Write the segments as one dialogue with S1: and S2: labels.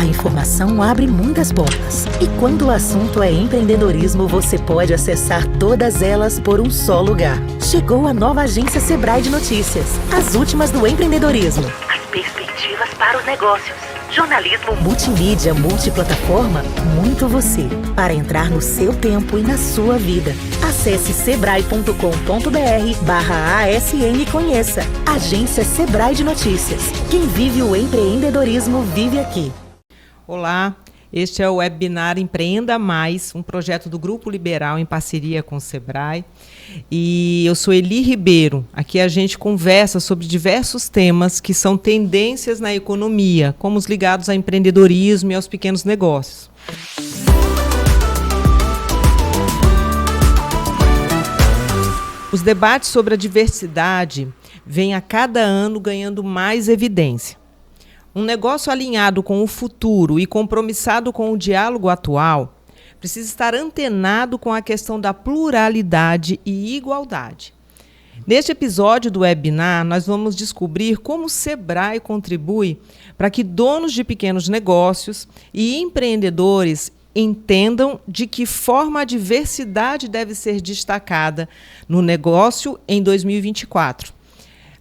S1: A informação abre muitas portas. E quando o assunto é empreendedorismo, você pode acessar todas elas por um só lugar. Chegou a nova agência Sebrae de Notícias. As últimas do empreendedorismo. As perspectivas para os negócios. Jornalismo multimídia, multiplataforma, muito você. Para entrar no seu tempo e na sua vida. Acesse sebrae.com.br/ASN e conheça. Agência Sebrae de Notícias. Quem vive o empreendedorismo vive aqui.
S2: Olá, este é o webinar Empreenda Mais, um projeto do Grupo Liberal em parceria com o Sebrae. E eu sou Eli Ribeiro. Aqui a gente conversa sobre diversos temas que são tendências na economia, como os ligados ao empreendedorismo e aos pequenos negócios. Os debates sobre a diversidade vêm a cada ano ganhando mais evidência. Um negócio alinhado com o futuro e compromissado com o diálogo atual precisa estar antenado com a questão da pluralidade e igualdade. Neste episódio do webinar, nós vamos descobrir como o Sebrae contribui para que donos de pequenos negócios e empreendedores entendam de que forma a diversidade deve ser destacada no negócio em 2024.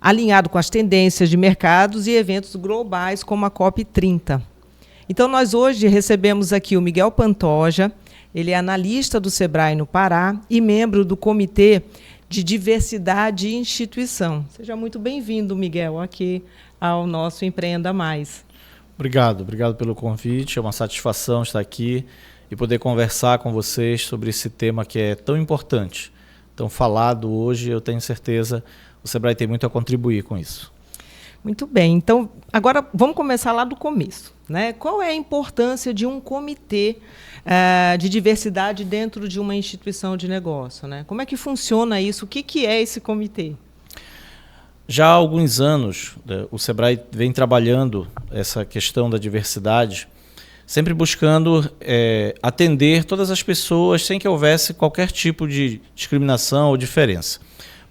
S2: Alinhado com as tendências de mercados e eventos globais como a COP30. Então, nós hoje recebemos aqui o Miguel Pantoja, ele é analista do Sebrae no Pará e membro do Comitê de Diversidade e Instituição. Seja muito bem-vindo, Miguel, aqui ao nosso Empreenda Mais.
S3: Obrigado pelo convite, é uma satisfação estar aqui e poder conversar com vocês sobre esse tema que é tão importante, tão falado hoje, eu tenho certeza o Sebrae tem muito a contribuir com isso.
S2: Muito bem. Então, agora vamos começar lá do começo, né? Qual é a importância de um comitê de diversidade dentro de uma instituição de negócio, né? Como é que funciona isso? O que é esse comitê?
S3: Já há alguns anos, o Sebrae vem trabalhando essa questão da diversidade, sempre buscando atender todas as pessoas sem que houvesse qualquer tipo de discriminação ou diferença.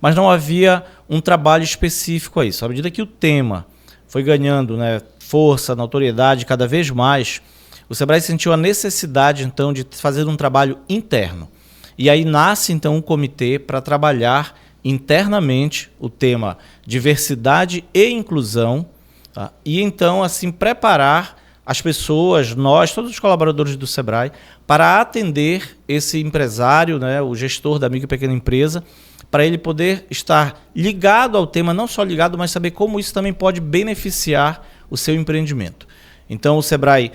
S3: Mas não havia um trabalho específico a isso. À medida que o tema foi ganhando, força, notoriedade cada vez mais, o Sebrae sentiu a necessidade, então, de fazer um trabalho interno. E aí nasce, então, um comitê para trabalhar internamente o tema diversidade e inclusão, tá? E, então, assim, preparar as pessoas, nós, todos os colaboradores do Sebrae, para atender esse empresário, o gestor da micro e pequena empresa, para ele poder estar ligado ao tema, não só ligado, mas saber como isso também pode beneficiar o seu empreendimento. Então, o Sebrae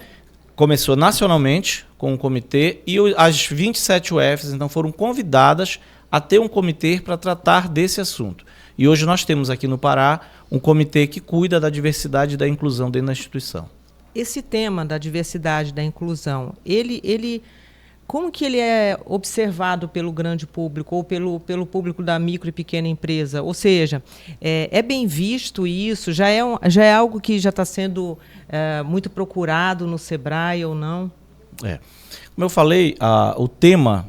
S3: começou nacionalmente com um comitê e as 27 UFs então, foram convidadas a ter um comitê para tratar desse assunto. E hoje nós temos aqui no Pará um comitê que cuida da diversidade e da inclusão dentro da instituição.
S2: Esse tema da diversidade e da inclusão, como que ele é observado pelo grande público ou pelo público da micro e pequena empresa? Ou seja, é bem visto isso? Já é algo que já está sendo muito procurado no Sebrae ou não?
S3: Como eu falei, o tema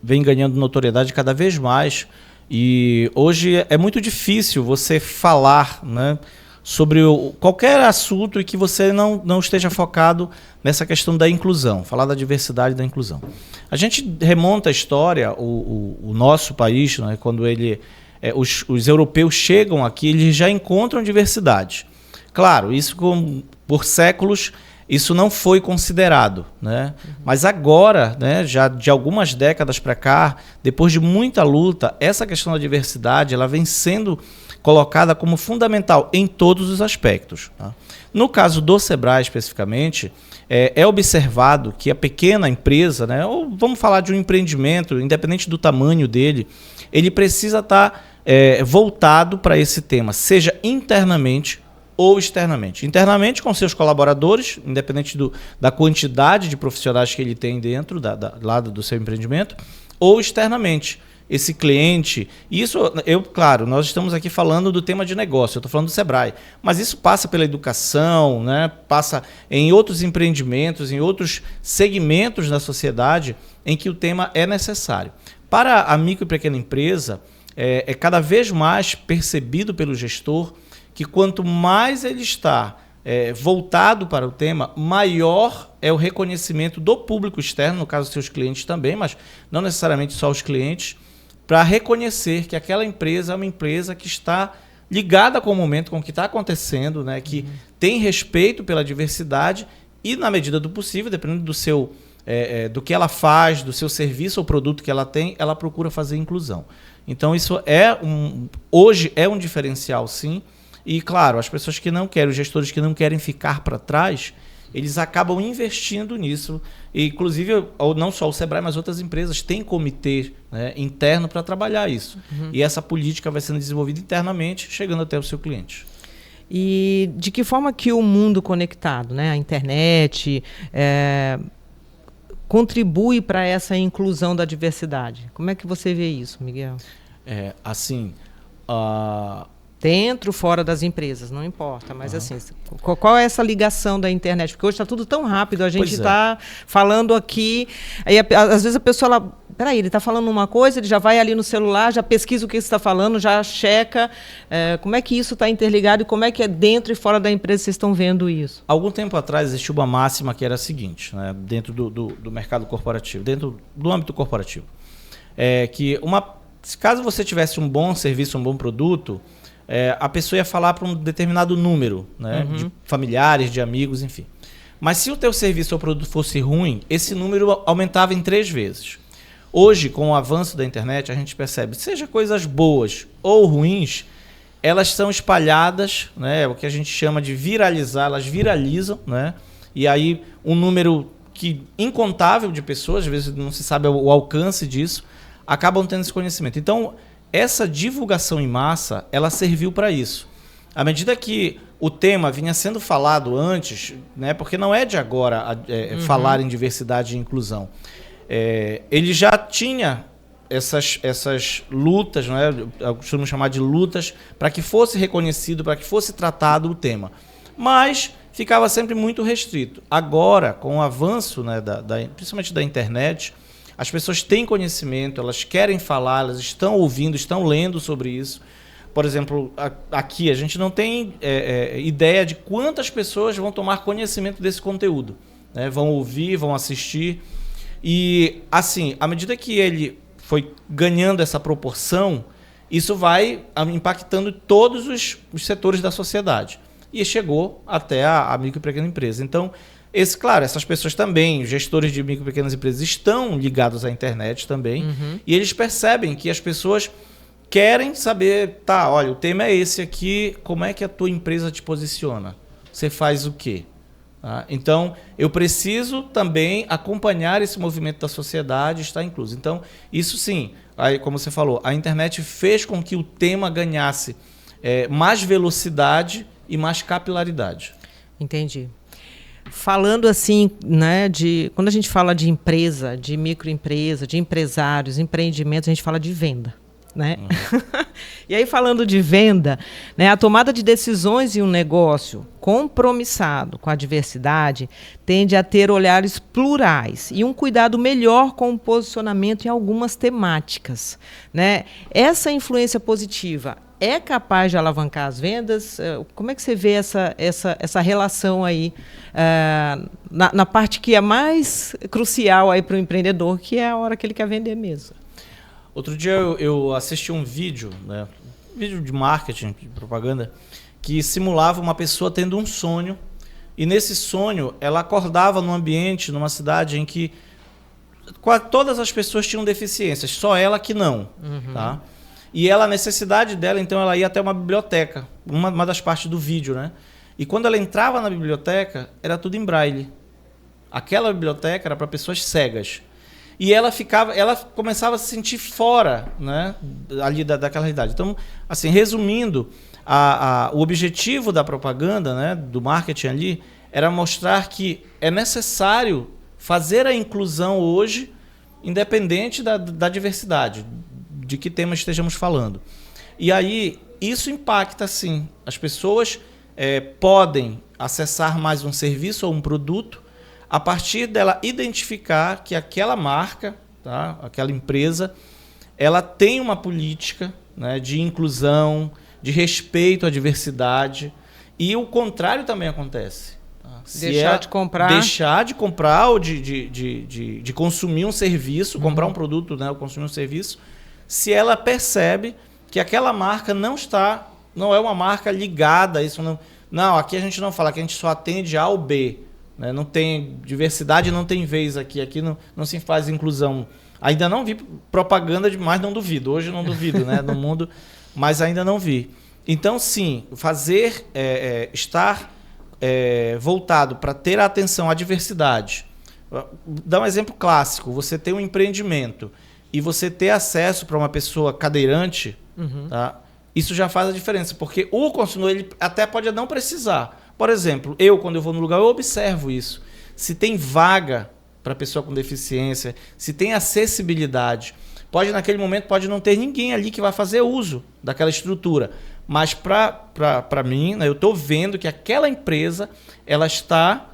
S3: vem ganhando notoriedade cada vez mais e hoje é muito difícil você falar, sobre qualquer assunto e que você não esteja focado nessa questão da inclusão, falar da diversidade e da inclusão. A gente remonta a história, o nosso país, quando os europeus chegam aqui, eles já encontram diversidade. Claro, isso por séculos, isso não foi considerado, Mas agora, já de algumas décadas para cá, depois de muita luta, essa questão da diversidade ela vem sendo colocada como fundamental em todos os aspectos. Tá? No caso do Sebrae, especificamente, é observado que a pequena empresa, ou vamos falar de um empreendimento, independente do tamanho dele, ele precisa estar voltado para esse tema, seja internamente ou externamente. Internamente com seus colaboradores, independente da quantidade de profissionais que ele tem dentro lado do seu empreendimento, ou externamente. Esse cliente, claro, nós estamos aqui falando do tema de negócio, eu estou falando do Sebrae, mas isso passa pela educação, passa em outros empreendimentos, em outros segmentos da sociedade em que o tema é necessário. Para a micro e pequena empresa, é cada vez mais percebido pelo gestor que quanto mais ele está voltado para o tema, maior é o reconhecimento do público externo, no caso dos seus clientes também, mas não necessariamente só os clientes, para reconhecer que aquela empresa é uma empresa que está ligada com o momento, com o que está acontecendo, né, que tem respeito pela diversidade e, na medida do possível, dependendo do seu do que ela faz, do seu serviço ou produto que ela tem, ela procura fazer inclusão. Então, isso hoje é um diferencial, sim. E, claro, as pessoas que não querem, os gestores que não querem ficar para trás, eles acabam investindo nisso. E, inclusive, não só o Sebrae, mas outras empresas têm comitê, né, interno para trabalhar isso. E essa política vai sendo desenvolvida internamente, chegando até o seu cliente.
S2: E de que forma que o mundo conectado, né, a internet, contribui para essa inclusão da diversidade? Como é que você vê isso, Miguel?
S3: Assim...
S2: Dentro, fora das empresas, não importa. Mas assim, qual é essa ligação da internet? Porque hoje está tudo tão rápido, a gente está falando aqui, aí às vezes a pessoa, peraí, ele está falando uma coisa, ele já vai ali no celular, já pesquisa o que você está falando, já checa. Como é que isso está interligado e como é que é dentro e fora da empresa vocês estão vendo isso?
S3: Algum tempo atrás existiu uma máxima que era a seguinte, né, dentro do mercado corporativo, dentro do âmbito corporativo, que caso você tivesse um bom serviço, um bom produto, a pessoa ia falar para um determinado número, né, de familiares, de amigos, enfim. Mas se o teu serviço ou produto fosse ruim, esse número aumentava em 3 vezes. Hoje, com o avanço da internet, a gente percebe, seja coisas boas ou ruins, elas são espalhadas, né, o que a gente chama de viralizar, elas viralizam, né, e aí um número incontável de pessoas, às vezes não se sabe o alcance disso, acabam tendo esse conhecimento. Então, essa divulgação em massa, ela serviu para isso. À medida que o tema vinha sendo falado antes, né, porque não é de agora falar em diversidade e inclusão, ele já tinha essas lutas, né, eu costumo chamar de lutas, para que fosse reconhecido, para que fosse tratado o tema. Mas ficava sempre muito restrito. Agora, com o avanço, né, principalmente da internet, as pessoas têm conhecimento, elas querem falar, elas estão ouvindo, estão lendo sobre isso. Por exemplo, aqui a gente não tem ideia de quantas pessoas vão tomar conhecimento desse conteúdo, né? Vão ouvir, vão assistir. E, assim, à medida que ele foi ganhando essa proporção, isso vai impactando todos os setores da sociedade. E chegou até a micro e pequena empresa. Então, claro, essas pessoas também, gestores de micro e pequenas empresas, estão ligados à internet também, e eles percebem que as pessoas querem saber, olha, o tema é esse aqui, como é que a tua empresa te posiciona? Você faz o quê? Então, eu preciso também acompanhar esse movimento da sociedade, estar incluso. Então, isso sim, aí, como você falou, a internet fez com que o tema ganhasse mais velocidade e mais capilaridade.
S2: Entendi. Falando assim, né, quando a gente fala de empresa, de microempresa, de empresários, empreendimentos, a gente fala de venda, né? E aí, falando de venda, né, a tomada de decisões em um negócio compromissado com a diversidade tende a ter olhares plurais e um cuidado melhor com o posicionamento em algumas temáticas, né? Essa influência positiva é capaz de alavancar as vendas? Como é que você vê essa relação aí na parte que é mais crucial aí para o empreendedor, que é a hora que ele quer vender mesmo?
S3: Outro dia eu assisti um vídeo, né, vídeo de marketing, de propaganda, que simulava uma pessoa tendo um sonho, e nesse sonho ela acordava num ambiente, numa cidade em que todas as pessoas tinham deficiências, só ela que não, tá? E a necessidade dela, então, ela ia até uma biblioteca, uma das partes do vídeo, né? E quando ela entrava na biblioteca, era tudo em braille. Aquela biblioteca era para pessoas cegas. E ela começava a se sentir fora, né, ali daquela realidade. Então, assim, resumindo, o objetivo da propaganda, né, do marketing ali, era mostrar que é necessário fazer a inclusão hoje, independente da diversidade, de que tema estejamos falando. E aí, isso impacta, sim. As pessoas podem acessar mais um serviço ou um produto a partir dela identificar que aquela marca, tá, aquela empresa, ela tem uma política, né, de inclusão, de respeito à diversidade. E o contrário também acontece. Tá?
S2: Deixar de
S3: comprar ou de consumir um serviço, comprar um produto, né, ou consumir um serviço, se ela percebe que aquela marca não é uma marca ligada a isso. Não, aqui a gente não fala, aqui a gente só atende A ou B. Né? Não tem diversidade, não tem vez aqui. Aqui não se faz inclusão. Ainda não vi propaganda demais, não duvido. Hoje não duvido, né, no mundo, mas ainda não vi. Então, sim, estar voltado para ter a atenção à diversidade. Dá um exemplo clássico. Você tem um empreendimento e você ter acesso para uma pessoa cadeirante, tá? Isso já faz a diferença, porque o consumidor ele até pode não precisar. Por exemplo, quando eu vou no lugar, eu observo isso. Se tem vaga para pessoa com deficiência, se tem acessibilidade, naquele momento pode não ter ninguém ali que vai fazer uso daquela estrutura. Mas para mim, né, eu estou vendo que aquela empresa ela está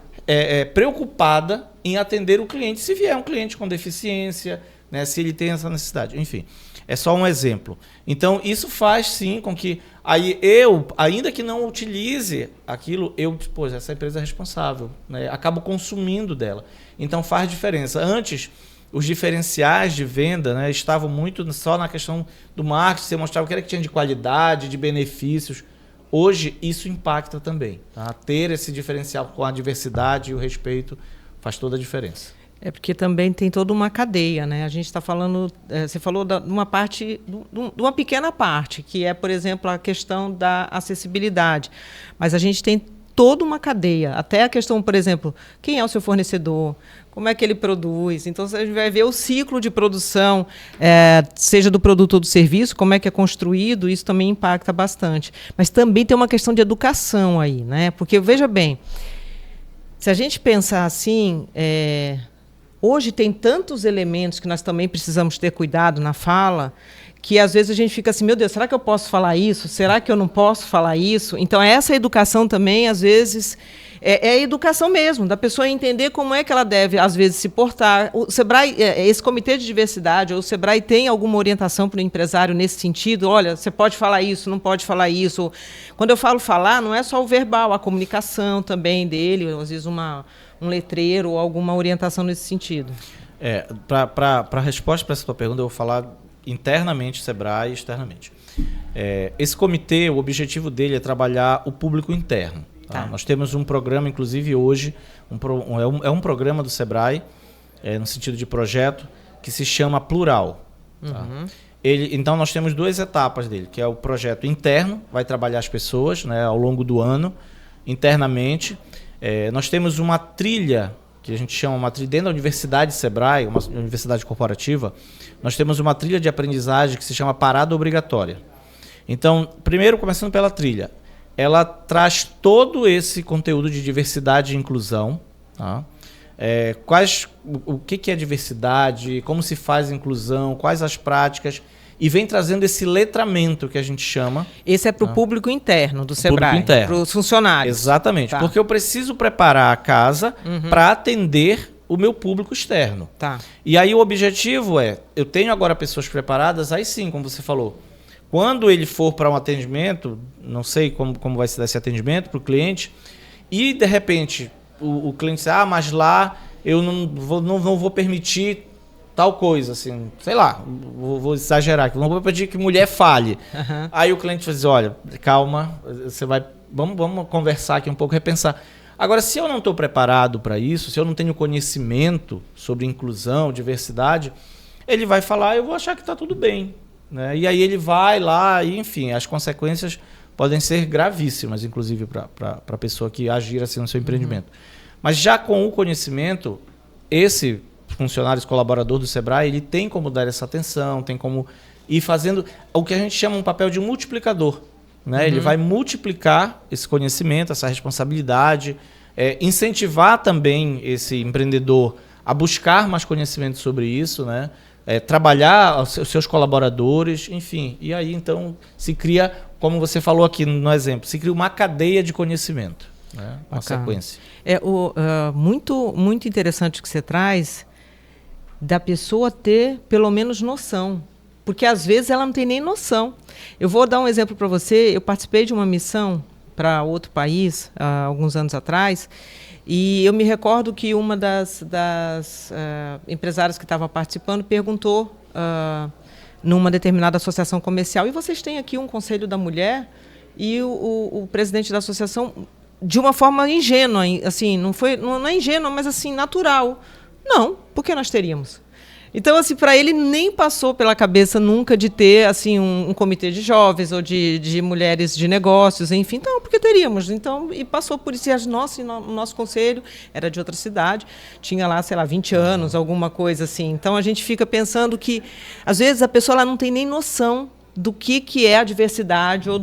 S3: preocupada em atender o cliente, se vier um cliente com deficiência, né, se ele tem essa necessidade. Enfim, é só um exemplo. Então, isso faz sim com que aí ainda que não utilize aquilo, essa empresa é responsável, né, acabo consumindo dela. Então, faz diferença. Antes, os diferenciais de venda, né, estavam muito só na questão do marketing, você mostrava o que era que tinha de qualidade, de benefícios. Hoje, isso impacta também. Tá? Ter esse diferencial com a diversidade e o respeito faz toda a diferença.
S2: É porque também tem toda uma cadeia, né? A gente está falando, você falou de uma parte, de uma pequena parte, que é, por exemplo, a questão da acessibilidade. Mas a gente tem toda uma cadeia, até a questão, por exemplo, quem é o seu fornecedor, como é que ele produz. Então, você vai ver o ciclo de produção, seja do produto ou do serviço, como é que é construído, isso também impacta bastante. Mas também tem uma questão de educação aí, né? Porque, veja bem, se a gente pensar assim, hoje tem tantos elementos que nós também precisamos ter cuidado na fala, que às vezes a gente fica assim, meu Deus, será que eu posso falar isso? Será que eu não posso falar isso? Então, essa educação também, às vezes, é a educação mesmo, da pessoa entender como é que ela deve, às vezes, se portar. O Sebrae, esse comitê de diversidade, ou o Sebrae tem alguma orientação para o empresário nesse sentido? Olha, você pode falar isso, não pode falar isso. Quando eu falo falar, não é só o verbal, a comunicação também dele, às vezes um letreiro ou alguma orientação nesse sentido.
S3: Para a resposta para essa tua pergunta, eu vou falar internamente Sebrae e externamente. Esse comitê, o objetivo dele é trabalhar o público interno. Tá? Nós temos um programa, inclusive hoje, um programa do Sebrae, no sentido de projeto, que se chama Plural. Tá? Então nós temos 2 etapas dele, que é o projeto interno, vai trabalhar as pessoas, né, ao longo do ano, internamente. Nós temos uma trilha, que a gente chama uma trilha dentro da Universidade Sebrae, uma universidade corporativa, nós temos uma trilha de aprendizagem que se chama Parada Obrigatória. Então, primeiro, começando pela trilha, ela traz todo esse conteúdo de diversidade e inclusão. Tá? O que é diversidade, como se faz inclusão, quais as práticas, e vem trazendo esse letramento que a gente chama.
S2: Esse é para o público interno do Sebrae, para os funcionários.
S3: Exatamente, porque eu preciso preparar a casa para atender o meu público externo.
S2: Tá.
S3: E aí o objetivo eu tenho agora pessoas preparadas, aí sim, como você falou, quando ele for para um atendimento, não sei como vai se dar esse atendimento para o cliente, e de repente o cliente diz, mas lá eu não vou permitir tal coisa, assim, sei lá, vou exagerar, não vou pedir que mulher fale. Aí o cliente vai dizer, olha, calma, vamos conversar aqui um pouco, repensar. Agora, se eu não estou preparado para isso, se eu não tenho conhecimento sobre inclusão, diversidade, ele vai falar, eu vou achar que está tudo bem. Né? E aí ele vai lá, e, enfim, as consequências podem ser gravíssimas, inclusive, para a pessoa que agir assim no seu empreendimento. Mas já com o conhecimento, esse funcionário, esse colaborador do Sebrae, ele tem como dar essa atenção, tem como ir fazendo o que a gente chama um papel de multiplicador. Né? Ele vai multiplicar esse conhecimento, essa responsabilidade, incentivar também esse empreendedor a buscar mais conhecimento sobre isso, né? Trabalhar os seus colaboradores, enfim. E aí, então, se cria, como você falou aqui no exemplo, se cria uma cadeia de conhecimento, né? Uma sequência.
S2: Muito, muito interessante o que você traz, da pessoa ter pelo menos noção. Porque às vezes ela não tem nem noção. Eu vou dar um exemplo para você. Eu participei de uma missão para outro país, alguns anos atrás, e eu me recordo que uma das empresárias que estava participando perguntou numa determinada associação comercial, e vocês têm aqui um Conselho da Mulher? E o presidente da associação, de uma forma ingênua, assim, não é ingênua, mas assim, natural. Não, por que nós teríamos? Então, assim, para ele nem passou pela cabeça nunca de ter assim um comitê de jovens ou de mulheres de negócios, enfim, então, porque teríamos. Então, e passou por isso. E o nosso conselho era de outra cidade, tinha lá, sei lá, 20 anos, alguma coisa assim. Então, a gente fica pensando que, às vezes, a pessoa ela não tem nem noção do que é a diversidade ou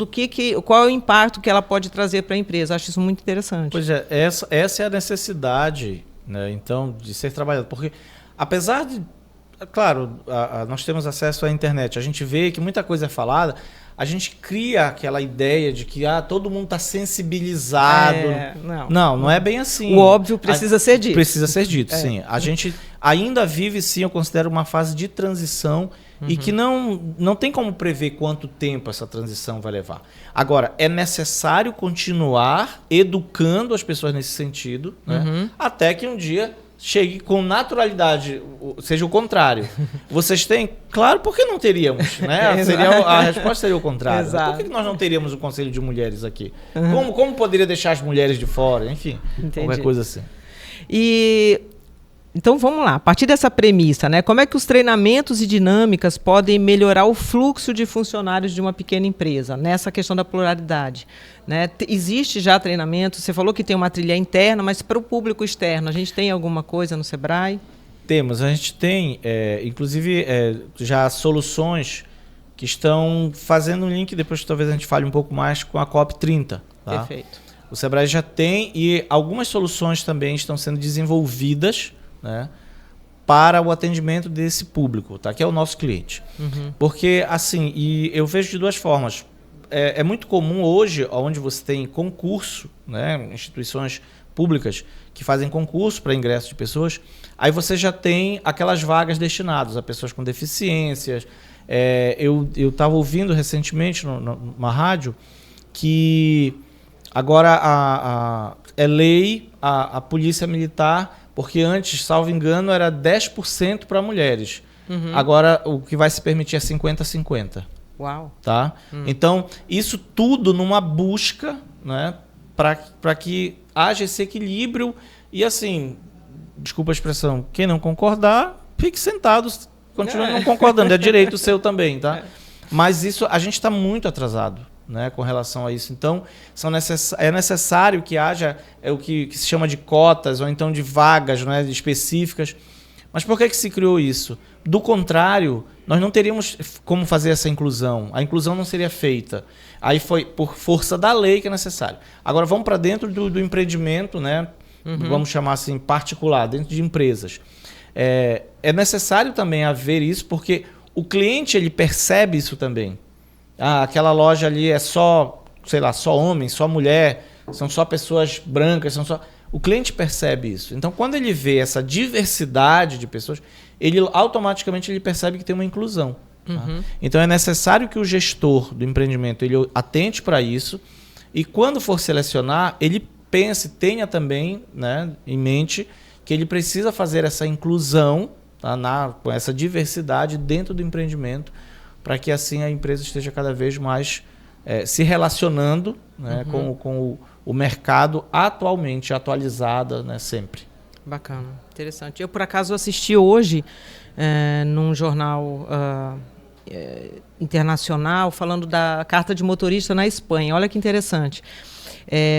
S2: qual é o impacto que ela pode trazer para a empresa. Acho isso muito interessante.
S3: Pois é, essa é a necessidade, né, então, de ser trabalhado. Porque, apesar de... Claro, nós temos acesso à internet, a gente vê que muita coisa é falada, a gente cria aquela ideia de que todo mundo está sensibilizado. Não é bem assim.
S2: O óbvio precisa ser dito.
S3: Precisa ser dito, sim. A gente ainda vive, sim, eu considero uma fase de transição e que não tem como prever quanto tempo essa transição vai levar. Agora, é necessário continuar educando as pessoas nesse sentido, né, até que um dia chegue com naturalidade, seja o contrário. Vocês têm? Claro, por que não teríamos? Né? A resposta seria o contrário. Por que nós não teríamos o Conselho de Mulheres aqui? Como poderia deixar as mulheres de fora? Enfim, qualquer coisa assim.
S2: Então vamos lá, a partir dessa premissa, né, como é que os treinamentos e dinâmicas podem melhorar o fluxo de funcionários de uma pequena empresa, nessa questão da pluralidade? Né? Existe já treinamento, você falou que tem uma trilha interna, mas para o público externo, a gente tem alguma coisa no Sebrae?
S3: Temos, a gente tem, inclusive, já soluções que estão fazendo um link, depois talvez a gente fale um pouco mais, com a COP30. Tá?
S2: Perfeito.
S3: O Sebrae já tem e algumas soluções também estão sendo desenvolvidas, né, para o atendimento desse público, tá? Que é o nosso cliente. Porque, assim, e eu vejo de duas formas. É muito comum hoje, onde você tem concurso, né, instituições públicas que fazem concurso para ingresso de pessoas, aí você já tem aquelas vagas destinadas a pessoas com deficiências. Eu estava ouvindo recentemente numa rádio que agora é lei a polícia militar, porque antes, salvo engano, era 10% para mulheres. Agora, o que vai se permitir é 50-50.
S2: Uau!
S3: Tá? Então, isso tudo numa busca, né, para que haja esse equilíbrio. E assim, desculpa a expressão, quem não concordar, fique sentado, continue não concordando, é direito seu também. Tá? Mas isso, a gente está muito atrasado, né, com relação a isso. Então, é necessário que haja o que se chama de cotas, ou então de vagas, né, específicas. Mas por que se criou isso? Do contrário, nós não teríamos como fazer essa inclusão. A inclusão não seria feita. Aí foi por força da lei que é necessário. Agora vamos para dentro do empreendimento, né, vamos chamar assim, particular, dentro de empresas. É necessário também haver isso, porque o cliente ele percebe isso também. Aquela loja ali é só, sei lá, só homem, só mulher, são só pessoas brancas, O cliente percebe isso. Então, quando ele vê essa diversidade de pessoas, ele automaticamente ele percebe que tem uma inclusão. Tá? Então, é necessário que o gestor do empreendimento ele atente para isso e, quando for selecionar, ele tenha também, né, em mente que ele precisa fazer essa inclusão, tá, com essa diversidade dentro do empreendimento, para que assim a empresa esteja cada vez mais se relacionando, né, com o mercado atualmente, atualizada, né, sempre.
S2: Bacana, interessante. Eu, por acaso, assisti hoje num jornal internacional falando da carta de motorista na Espanha. Olha que interessante.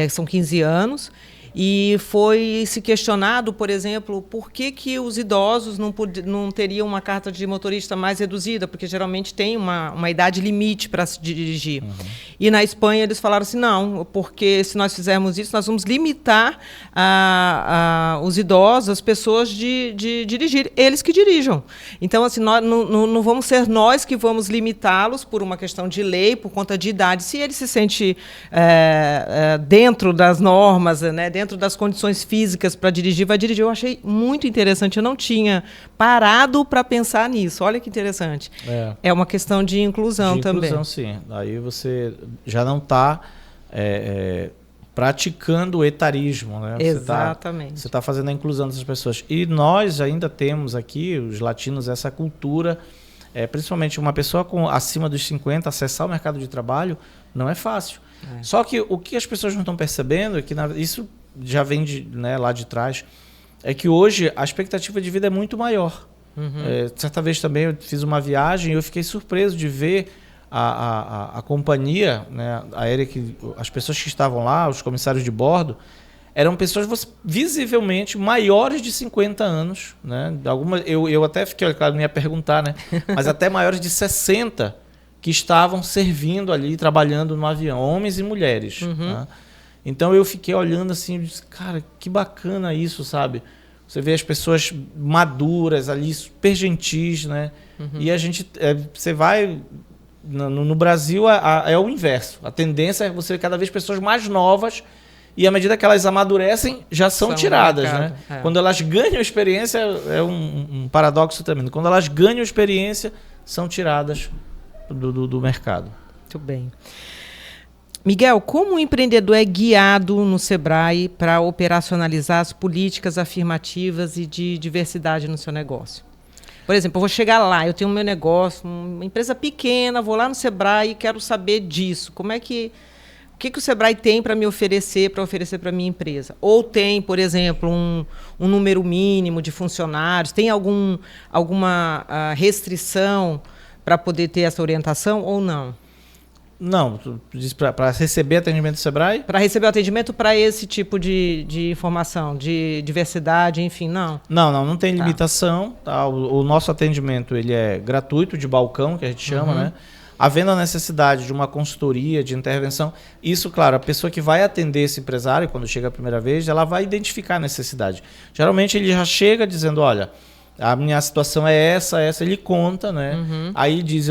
S2: São 15 anos. E foi se questionado, por exemplo, por que os idosos não teriam uma carta de motorista mais reduzida, porque geralmente tem uma idade limite para se dirigir. E na Espanha eles falaram assim, não, porque se nós fizermos isso, nós vamos limitar os idosos, as pessoas de dirigir, eles que dirijam. Então, assim, nós, não vamos ser nós que vamos limitá-los por uma questão de lei, por conta de idade. Se ele se sente dentro das normas, né, dentro das condições físicas para dirigir, vai dirigir. Eu achei muito interessante. Eu não tinha parado para pensar nisso. Olha que interessante. É uma questão de inclusão também.
S3: Inclusão, sim. Aí você já não está praticando o etarismo, né?
S2: Exatamente.
S3: Você está fazendo a inclusão dessas pessoas. E nós ainda temos aqui, os latinos, essa cultura, principalmente uma pessoa acima dos 50, acessar o mercado de trabalho não é fácil. Só que o que as pessoas não estão percebendo é que isso já vem lá de trás, é que hoje a expectativa de vida é muito maior. Certa vez também eu fiz uma viagem e eu fiquei surpreso de ver a companhia, né, aérea, as pessoas que estavam lá, os comissários de bordo, eram pessoas visivelmente maiores de 50 anos. Né? Eu até fiquei, claro, não ia perguntar, né? Mas até maiores de 60 que estavam servindo ali, trabalhando no avião, homens e mulheres. Né? Então eu fiquei olhando assim, e disse, cara, que bacana isso, sabe? Você vê as pessoas maduras ali, super gentis, né? E a gente, você vai... No Brasil é o inverso. A tendência é você ver cada vez pessoas mais novas e à medida que elas amadurecem, já são tiradas. Né? Quando elas ganham experiência, é um paradoxo tremendo. Quando elas ganham experiência, são tiradas do mercado.
S2: Muito bem. Miguel, como o empreendedor é guiado no Sebrae para operacionalizar as políticas afirmativas e de diversidade no seu negócio? Por exemplo, eu vou chegar lá, eu tenho o meu negócio, uma empresa pequena, vou lá no Sebrae e quero saber disso. O que o Sebrae tem para me oferecer, para a minha empresa? Ou tem, por exemplo, um número mínimo de funcionários? Tem alguma restrição para poder ter essa orientação ou não?
S3: Não, tu diz para receber atendimento do Sebrae?
S2: Para receber o atendimento para esse tipo de informação, de diversidade, enfim, não?
S3: Não tem limitação. Tá? O nosso atendimento ele é gratuito, de balcão, que a gente chama, né? Havendo a necessidade de uma consultoria, de intervenção, isso, claro, a pessoa que vai atender esse empresário, quando chega a primeira vez, ela vai identificar a necessidade. Geralmente ele já chega dizendo, olha... A minha situação é essa, ele conta, né? Aí diz,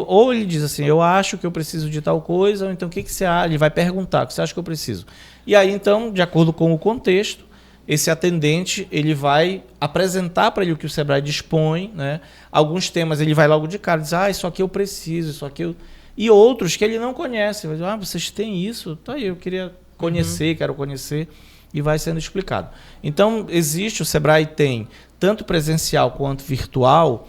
S3: ou ele diz assim, eu acho que eu preciso de tal coisa, ou então o que você acha? Ele vai perguntar, o que você acha que eu preciso? E aí, então, de acordo com o contexto, esse atendente, ele vai apresentar para ele o que o Sebrae dispõe, né? Alguns temas ele vai logo de cara, diz, isso aqui eu preciso, isso aqui eu... E outros que ele não conhece, vai dizer, vocês têm isso? Tá aí, eu queria conhecer, quero conhecer, e vai sendo explicado. Então, o Sebrae tem tanto presencial quanto virtual.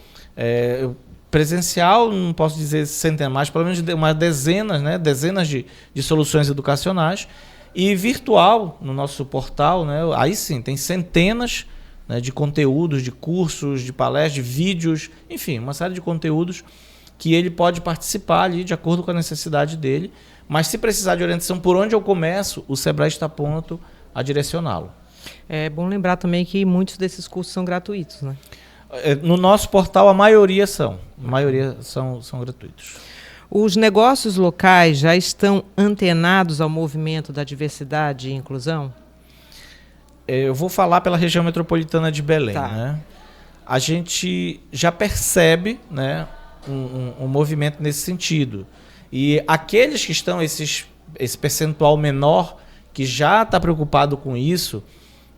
S3: Presencial, não posso dizer centenas, mas pelo menos umas dezenas, né? Dezenas de soluções educacionais. E virtual, no nosso portal, né? Aí sim, tem centenas, né, de conteúdos, de cursos, de palestras, de vídeos, enfim, uma série de conteúdos que ele pode participar ali de acordo com a necessidade dele. Mas se precisar de orientação por onde eu começo, o Sebrae está pronto a direcioná-lo.
S2: É bom lembrar também que muitos desses cursos são gratuitos, né?
S3: No nosso portal, a maioria são gratuitos.
S2: Os negócios locais já estão antenados ao movimento da diversidade e inclusão?
S3: Eu vou falar pela região metropolitana de Belém.
S2: Tá.
S3: Né? A gente já percebe, né, um movimento nesse sentido. E aqueles que estão, esse percentual menor, que já está preocupado com isso,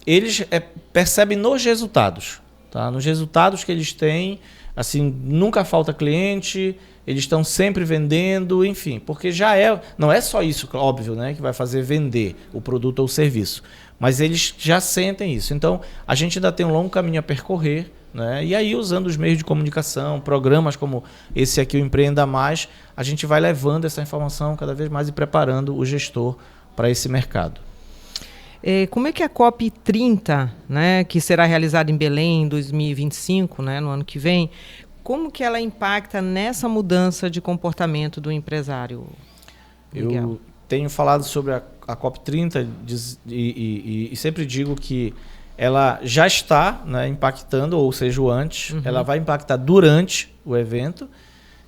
S3: eles percebem nos resultados. Tá? Nos resultados que eles têm, assim, nunca falta cliente, eles estão sempre vendendo, enfim, porque não é só isso, óbvio, né, que vai fazer vender o produto ou o serviço, mas eles já sentem isso. Então, a gente ainda tem um longo caminho a percorrer, né? E aí, usando os meios de comunicação, programas como esse aqui, o Empreenda Mais, a gente vai levando essa informação cada vez mais e preparando o gestor para esse mercado.
S2: Como é que a COP30, né, que será realizada em Belém em 2025, né, no ano que vem, como que ela impacta nessa mudança de comportamento do empresário, Miguel?
S3: Eu tenho falado sobre a COP30 e sempre digo que ela já está, né, impactando, ou seja, o antes, ela vai impactar durante o evento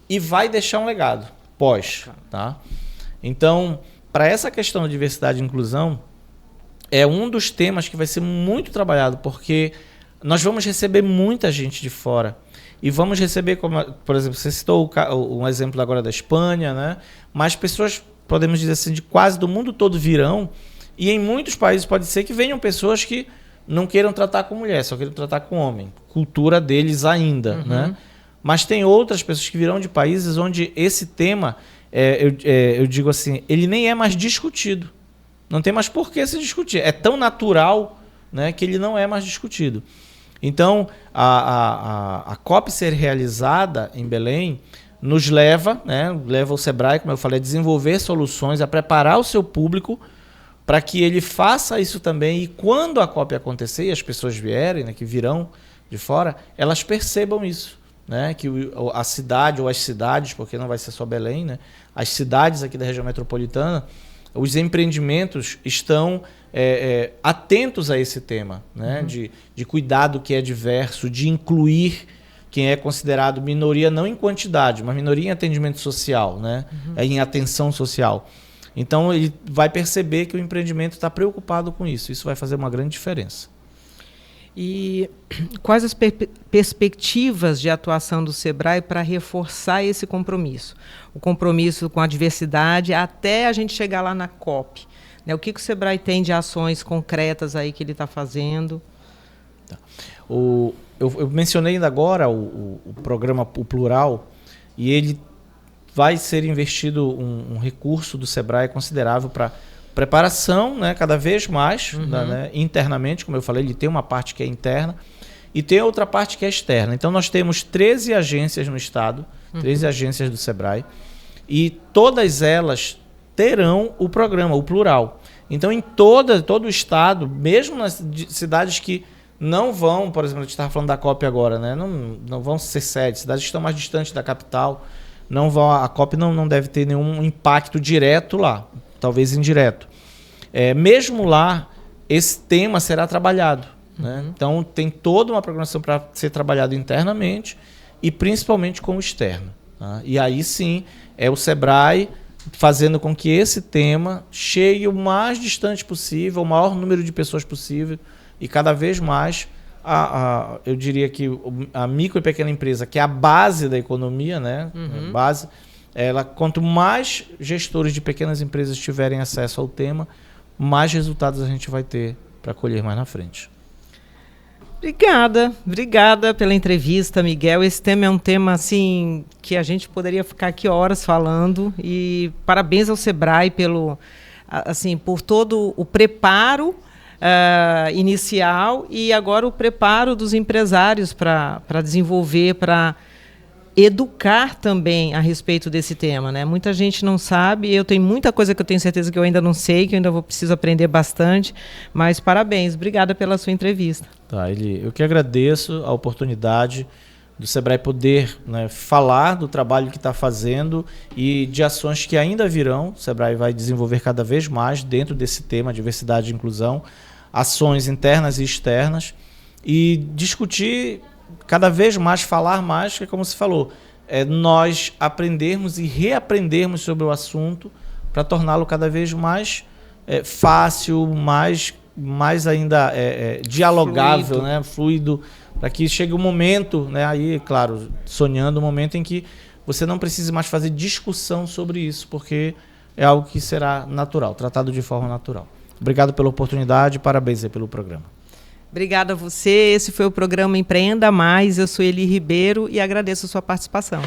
S3: e vai deixar um legado pós. Tá? Então, para essa questão de diversidade e inclusão, é um dos temas que vai ser muito trabalhado, porque nós vamos receber muita gente de fora. E vamos receber, como, por exemplo, você citou um exemplo agora da Espanha, né? Mas pessoas, podemos dizer assim, de quase do mundo todo virão. E em muitos países pode ser que venham pessoas que não queiram tratar com mulher, só queiram tratar com homem. Cultura deles ainda. Né? Mas tem outras pessoas que virão de países onde esse tema eu digo assim, ele nem é mais discutido. Não tem mais por que se discutir. É tão natural, né, que ele não é mais discutido. Então, a COP ser realizada em Belém nos leva, né, leva o Sebrae, como eu falei, a desenvolver soluções, a preparar o seu público para que ele faça isso também. E quando a COP acontecer e as pessoas vierem, né, que virão de fora, elas percebam isso. Né, que a cidade ou as cidades, porque não vai ser só Belém, né, as cidades aqui da região metropolitana, os empreendimentos estão atentos a esse tema, né? De cuidar do que é diverso, de incluir quem é considerado minoria, não em quantidade, mas minoria em atendimento social, né? Em atenção social. Então, ele vai perceber que o empreendimento está preocupado com isso. Isso vai fazer uma grande diferença.
S2: E quais as perspectivas de atuação do Sebrae para reforçar esse compromisso? O compromisso com a diversidade até a gente chegar lá na COP. Né? O que o Sebrae tem de ações concretas aí que ele está fazendo?
S3: Tá. Eu mencionei ainda agora o programa O Plural, e ele vai ser investido um recurso do Sebrae considerável para preparação, né, cada vez mais, né, internamente, como eu falei, ele tem uma parte que é interna e tem outra parte que é externa. Então nós temos 13 agências no estado, 13 agências do Sebrae, e todas elas terão o programa, o Plural. Então em todo o estado, mesmo nas cidades que não vão, por exemplo, a gente estava falando da COP agora, né, não vão ser sedes, cidades que estão mais distantes da capital, não vão, a COP não deve ter nenhum impacto direto lá, talvez indireto. Mesmo lá, esse tema será trabalhado. Né? Então, tem toda uma programação para ser trabalhado internamente e principalmente com o externo. Tá? E aí sim, é o Sebrae fazendo com que esse tema chegue o mais distante possível, o maior número de pessoas possível, e cada vez mais, eu diria que a micro e pequena empresa, que é a base da economia, né? Base, quanto mais gestores de pequenas empresas tiverem acesso ao tema, mais resultados a gente vai ter para colher mais na frente.
S2: Obrigada pela entrevista, Miguel. Esse tema é um tema assim que a gente poderia ficar aqui horas falando, e parabéns ao Sebrae por todo o preparo inicial e agora o preparo dos empresários para desenvolver, para educar também a respeito desse tema, né? Muita gente não sabe, eu tenho muita coisa que eu tenho certeza que eu ainda não sei, que eu ainda preciso aprender bastante, mas parabéns, obrigada pela sua entrevista.
S3: Tá, eu que agradeço a oportunidade do Sebrae poder, né, falar do trabalho que está fazendo e de ações que ainda virão. O Sebrae vai desenvolver cada vez mais dentro desse tema, diversidade e inclusão, ações internas e externas, e discutir cada vez mais, falar mais, que como você falou, nós aprendermos e reaprendermos sobre o assunto para torná-lo cada vez mais fácil, mais ainda dialogável, fluido, né? Fluido, para que chegue um momento, né? Aí, claro, sonhando um momento em que você não precise mais fazer discussão sobre isso, porque é algo que será natural, tratado de forma natural. Obrigado pela oportunidade, parabéns aí pelo programa.
S2: Obrigada a você. Esse foi o programa Empreenda Mais. Eu sou Eli Ribeiro e agradeço a sua participação.